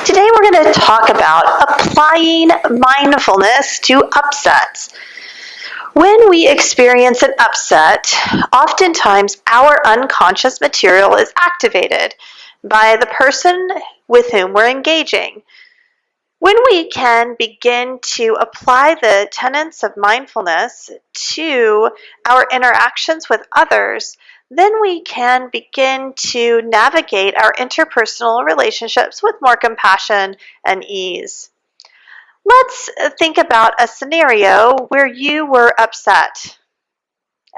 Today we're going to talk about applying mindfulness to upsets. When we experience an upset, oftentimes our unconscious material is activated by the person with whom we're engaging. When we can begin to apply the tenets of mindfulness to our interactions with others, then we can begin to navigate our interpersonal relationships with more compassion and ease. Let's think about a scenario where you were upset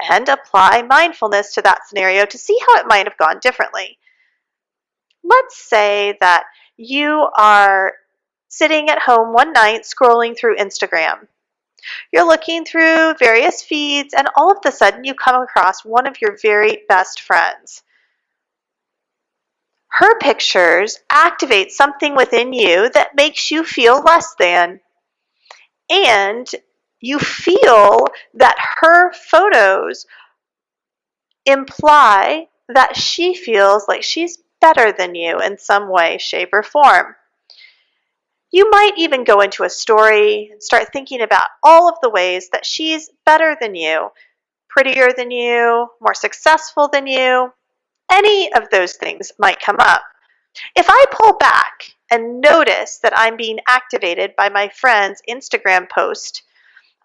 and apply mindfulness to that scenario to see how it might have gone differently. Let's say that you are sitting at home one night scrolling through Instagram. You're looking through various feeds, and all of a sudden you come across one of your very best friends. Her pictures activate something within you that makes you feel less than. And you feel that her photos imply that she feels like she's better than you in some way, shape, or form. You might even go into a story and start thinking about all of the ways that she's better than you, prettier than you, more successful than you. Any of those things might come up. If I pull back and notice that I'm being activated by my friend's Instagram post,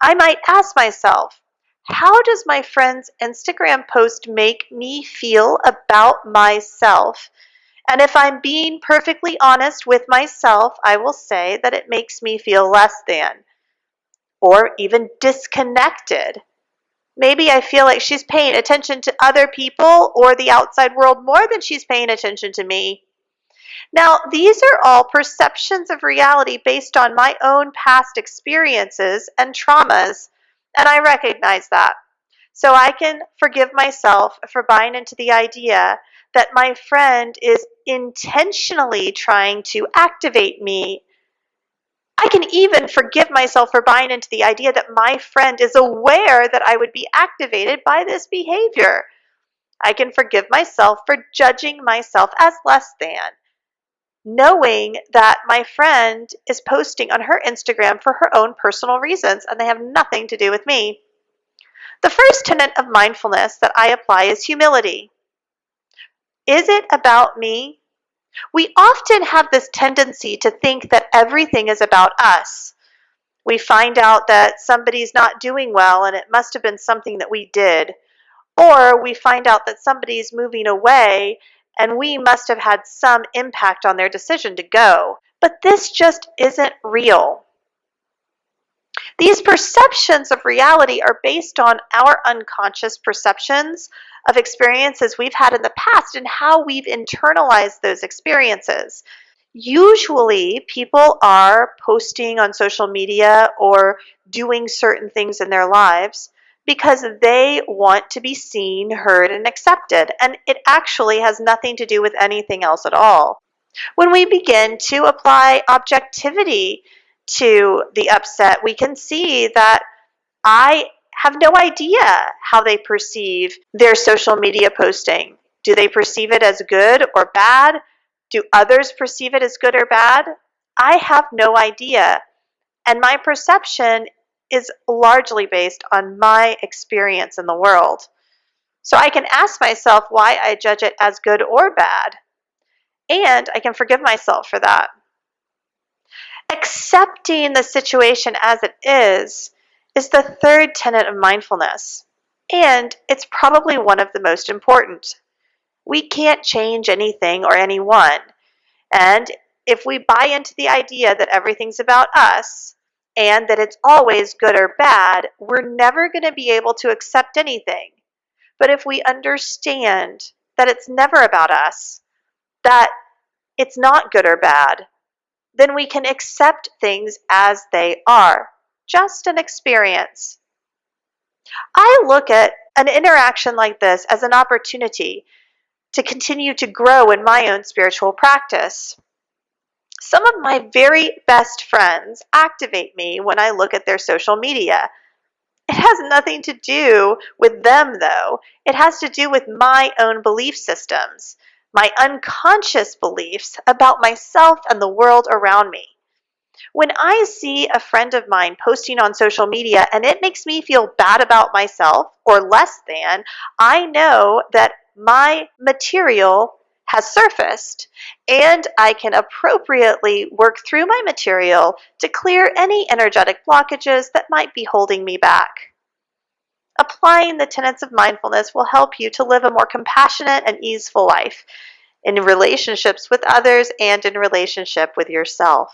I might ask myself, how does my friend's Instagram post make me feel about myself? And if I'm being perfectly honest with myself, I will say that it makes me feel less than, or even disconnected. Maybe I feel like she's paying attention to other people or the outside world more than she's paying attention to me. Now, these are all perceptions of reality based on my own past experiences and traumas, and I recognize that. So I can forgive myself for buying into the idea that my friend is intentionally trying to activate me. I can even forgive myself for buying into the idea that my friend is aware that I would be activated by this behavior. I can forgive myself for judging myself as less than, knowing that my friend is posting on her Instagram for her own personal reasons and they have nothing to do with me. The first tenet of mindfulness that I apply is humility. Is it about me? We often have this tendency to think that everything is about us. We find out that somebody's not doing well and it must have been something that we did. Or we find out that somebody's moving away and we must have had some impact on their decision to go. But this just isn't real. These perceptions of reality are based on our unconscious perceptions of experiences we've had in the past and how we've internalized those experiences. Usually, people are posting on social media or doing certain things in their lives because they want to be seen, heard, and accepted, and it actually has nothing to do with anything else at all. When we begin to apply objectivity to the upset, we can see that I have no idea how they perceive their social media posting. Do they perceive it as good or bad? Do others perceive it as good or bad? I have no idea. And my perception is largely based on my experience in the world. So I can ask myself why I judge it as good or bad. And I can forgive myself for that. Accepting the situation as it is the third tenet of mindfulness. And it's probably one of the most important. We can't change anything or anyone. And if we buy into the idea that everything's about us and that it's always good or bad, we're never going to be able to accept anything. But if we understand that it's never about us, that it's not good or bad, then we can accept things as they are, just an experience. I look at an interaction like this as an opportunity to continue to grow in my own spiritual practice. Some of my very best friends activate me when I look at their social media. It has nothing to do with them, though. It has to do with my own belief systems, my unconscious beliefs about myself and the world around me. When I see a friend of mine posting on social media and it makes me feel bad about myself or less than, I know that my material has surfaced and I can appropriately work through my material to clear any energetic blockages that might be holding me back. Applying the tenets of mindfulness will help you to live a more compassionate and easeful life in relationships with others and in relationship with yourself.